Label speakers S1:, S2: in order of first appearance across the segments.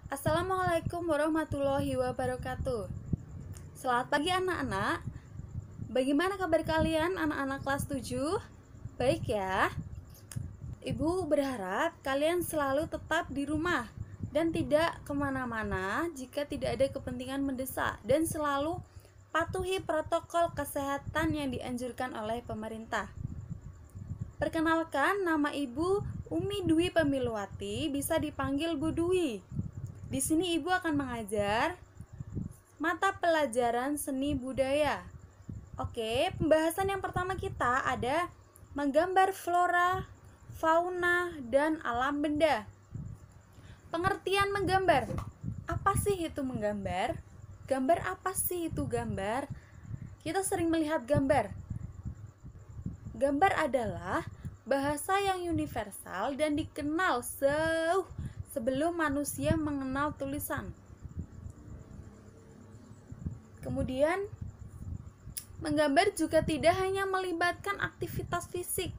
S1: Assalamualaikum warahmatullahi wabarakatuh. Selamat pagi anak-anak. Bagaimana kabar kalian anak-anak kelas 7? Baik ya. Ibu berharap kalian selalu tetap di rumah dan tidak kemana-mana jika tidak ada kepentingan mendesak, dan selalu patuhi protokol kesehatan yang dianjurkan oleh pemerintah. Perkenalkan, nama Ibu Umi Dwi Pemiluwati, bisa dipanggil Bu Dwi. Di sini Ibu akan mengajar mata pelajaran seni budaya. Oke, pembahasan yang pertama kita ada menggambar flora, fauna, dan alam benda. Pengertian menggambar. Apa sih itu menggambar? Gambar apa sih itu gambar? Kita sering melihat gambar. Gambar adalah bahasa yang universal dan dikenal sebelum manusia mengenal tulisan. Kemudian, menggambar juga tidak hanya melibatkan aktivitas fisik,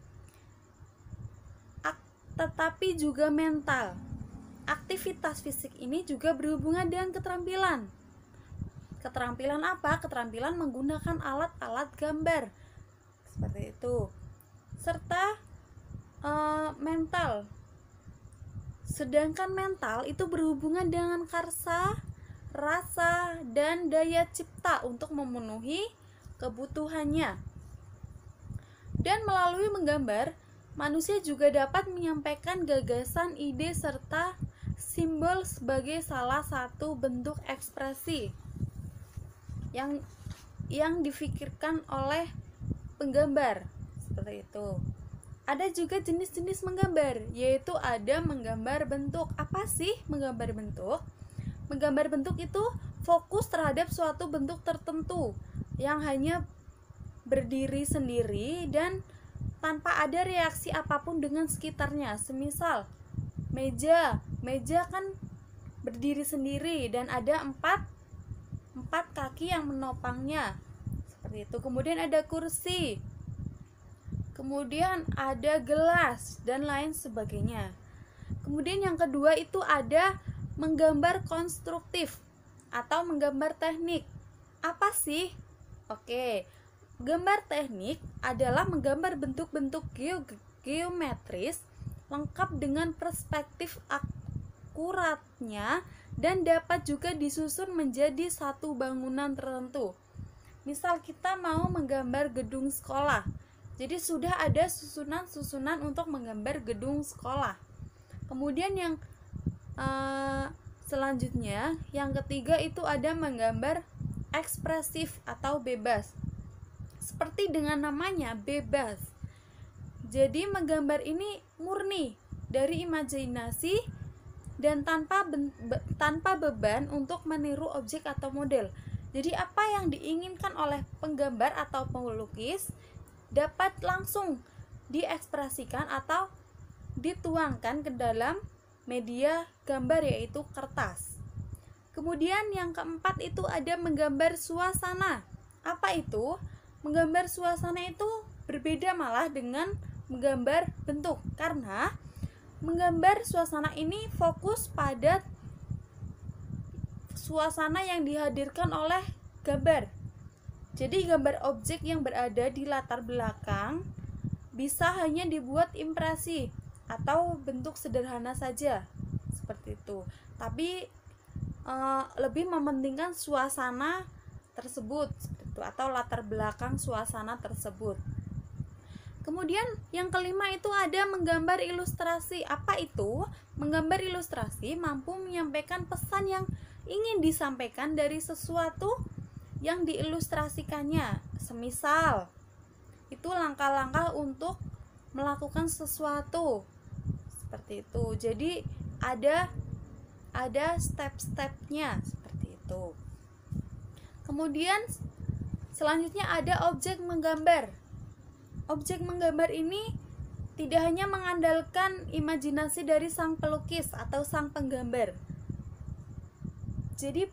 S1: tetapi juga mental. Aktivitas fisik ini juga berhubungan dengan keterampilan. Keterampilan apa? Keterampilan menggunakan alat-alat gambar. Seperti itu. Serta mental. Sedangkan mental itu berhubungan dengan karsa, rasa, dan daya cipta untuk memenuhi kebutuhannya. Dan melalui menggambar, manusia juga dapat menyampaikan gagasan, ide, serta simbol sebagai salah satu bentuk ekspresi yang difikirkan oleh penggambar. Seperti itu. Ada juga jenis-jenis menggambar, yaitu ada menggambar bentuk. Apa sih menggambar bentuk? Menggambar bentuk itu fokus terhadap suatu bentuk tertentu yang hanya berdiri sendiri dan tanpa ada reaksi apapun dengan sekitarnya. Semisal meja kan berdiri sendiri dan ada empat kaki yang menopangnya. Seperti itu. Kemudian ada kursi. Kemudian ada gelas dan lain sebagainya. Kemudian yang kedua itu ada menggambar konstruktif atau menggambar teknik. Apa sih? Oke, gambar teknik adalah menggambar bentuk-bentuk geometris lengkap dengan perspektif akuratnya dan dapat juga disusun menjadi satu bangunan tertentu. Misal kita mau menggambar gedung sekolah, jadi sudah ada susunan-susunan untuk menggambar gedung sekolah. Kemudian yang selanjutnya, yang ketiga itu ada menggambar ekspresif atau bebas. Seperti dengan namanya, bebas. Jadi menggambar ini murni dari imajinasi dan tanpa beban untuk meniru objek atau model. Jadi apa yang diinginkan oleh penggambar atau pelukis dapat langsung diekspresikan atau dituangkan ke dalam media gambar, yaitu kertas. Kemudian yang keempat itu ada menggambar suasana. Apa itu? Menggambar suasana itu berbeda malah dengan menggambar bentuk, karena menggambar suasana ini fokus pada suasana yang dihadirkan oleh gambar. Jadi gambar objek yang berada di latar belakang bisa hanya dibuat impresi atau bentuk sederhana saja, seperti itu. Tapi lebih mementingkan suasana tersebut, seperti itu, atau latar belakang suasana tersebut. Kemudian yang kelima itu ada menggambar ilustrasi. Apa itu? Menggambar ilustrasi mampu menyampaikan pesan yang ingin disampaikan dari sesuatu yang diilustrasikannya. Semisal, itu langkah-langkah untuk melakukan sesuatu. Seperti itu. Jadi ada step-stepnya, seperti itu. Kemudian selanjutnya ada objek menggambar. Objek menggambar ini tidak hanya mengandalkan imajinasi dari sang pelukis atau sang penggambar. Jadi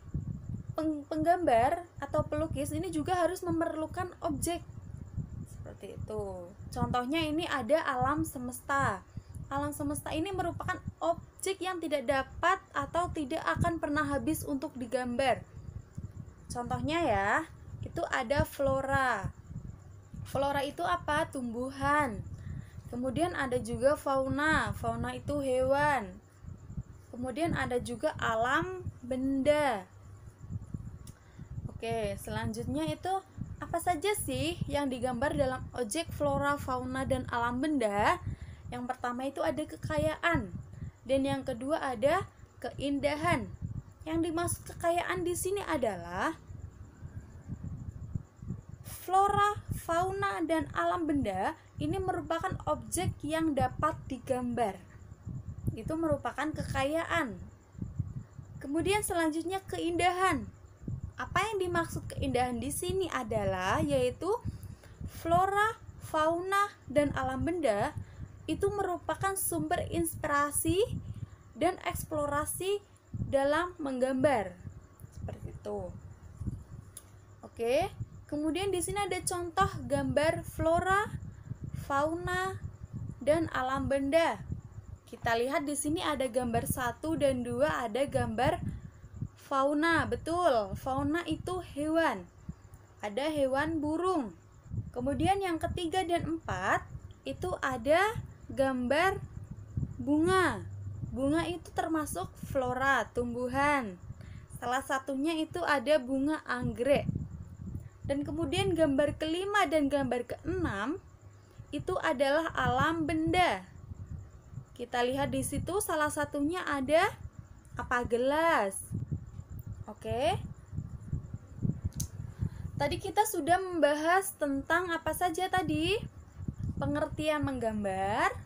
S1: penggambar atau pelukis ini juga harus memerlukan objek. Seperti itu. Contohnya ini ada alam semesta. Alam semesta ini merupakan objek objek yang tidak dapat atau tidak akan pernah habis untuk digambar. Contohnya ya, itu ada flora. Flora itu apa? Tumbuhan. Kemudian ada juga fauna. Fauna itu hewan. Kemudian ada juga alam benda. Oke, selanjutnya itu apa saja sih yang digambar dalam objek flora, fauna, dan alam benda? Yang pertama itu ada kekayaan, dan yang kedua ada keindahan. Yang dimaksud kekayaan di sini adalah flora, fauna, dan alam benda ini merupakan objek yang dapat digambar. Itu merupakan kekayaan. Kemudian selanjutnya keindahan. Apa yang dimaksud keindahan di sini adalah yaitu flora, fauna, dan alam benda itu merupakan sumber inspirasi dan eksplorasi dalam menggambar. Seperti itu. Oke. Kemudian di sini ada contoh gambar flora, fauna, dan alam benda. Kita lihat di sini ada gambar 1 dan 2, ada gambar fauna. Betul, fauna itu hewan. Ada hewan burung. Kemudian yang ketiga dan 4 itu ada gambar bunga. Bunga itu termasuk flora, tumbuhan. Salah satunya itu ada bunga anggrek. Dan kemudian gambar kelima dan gambar keenam itu adalah alam benda. Kita lihat di situ salah satunya ada apa? Gelas. Oke. Tadi kita sudah membahas tentang apa saja tadi? Pengertian menggambar,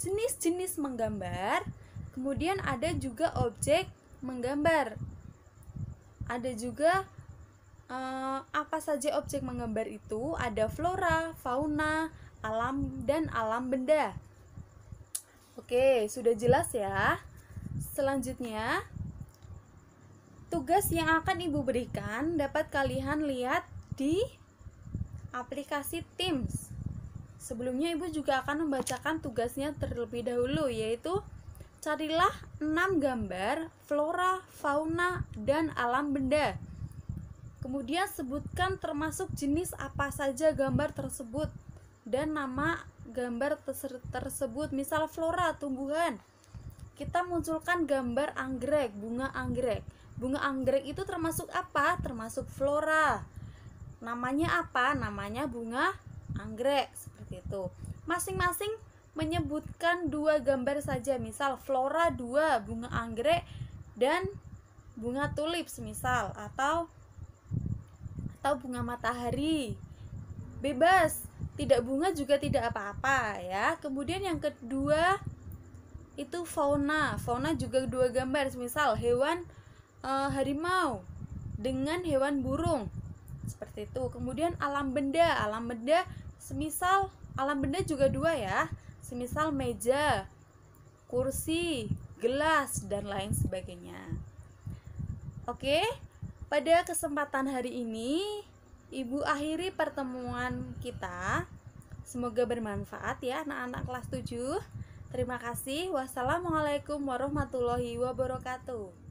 S1: jenis-jenis menggambar, kemudian ada juga objek menggambar. Ada juga apa saja objek menggambar itu? Ada flora, fauna, alam, dan alam benda. Oke, sudah jelas ya. Selanjutnya, tugas yang akan Ibu berikan dapat kalian lihat di aplikasi Teams. Sebelumnya Ibu juga akan membacakan tugasnya terlebih dahulu, yaitu carilah 6 gambar flora, fauna, dan alam benda. Kemudian sebutkan termasuk jenis apa saja gambar tersebut dan nama gambar tersebut. Misal flora, tumbuhan. Kita munculkan gambar anggrek, bunga anggrek. Bunga anggrek itu termasuk apa? Termasuk flora. Namanya apa? Namanya bunga anggrek. Seperti itu. Masing-masing menyebutkan 2 gambar saja. Misal flora 2, bunga anggrek dan bunga tulip semisal, atau bunga matahari. Bebas, tidak bunga juga tidak apa-apa ya. Kemudian yang kedua itu fauna. Fauna juga 2 gambar, misal hewan harimau dengan hewan burung. Seperti itu. Kemudian alam benda. Alam benda semisal alam benda juga 2 ya. Semisal meja, kursi, gelas, dan lain sebagainya. Oke. Pada kesempatan hari ini, Ibu akhiri pertemuan kita. Semoga bermanfaat ya anak-anak kelas 7. Terima kasih. Wassalamualaikum warahmatullahi wabarakatuh.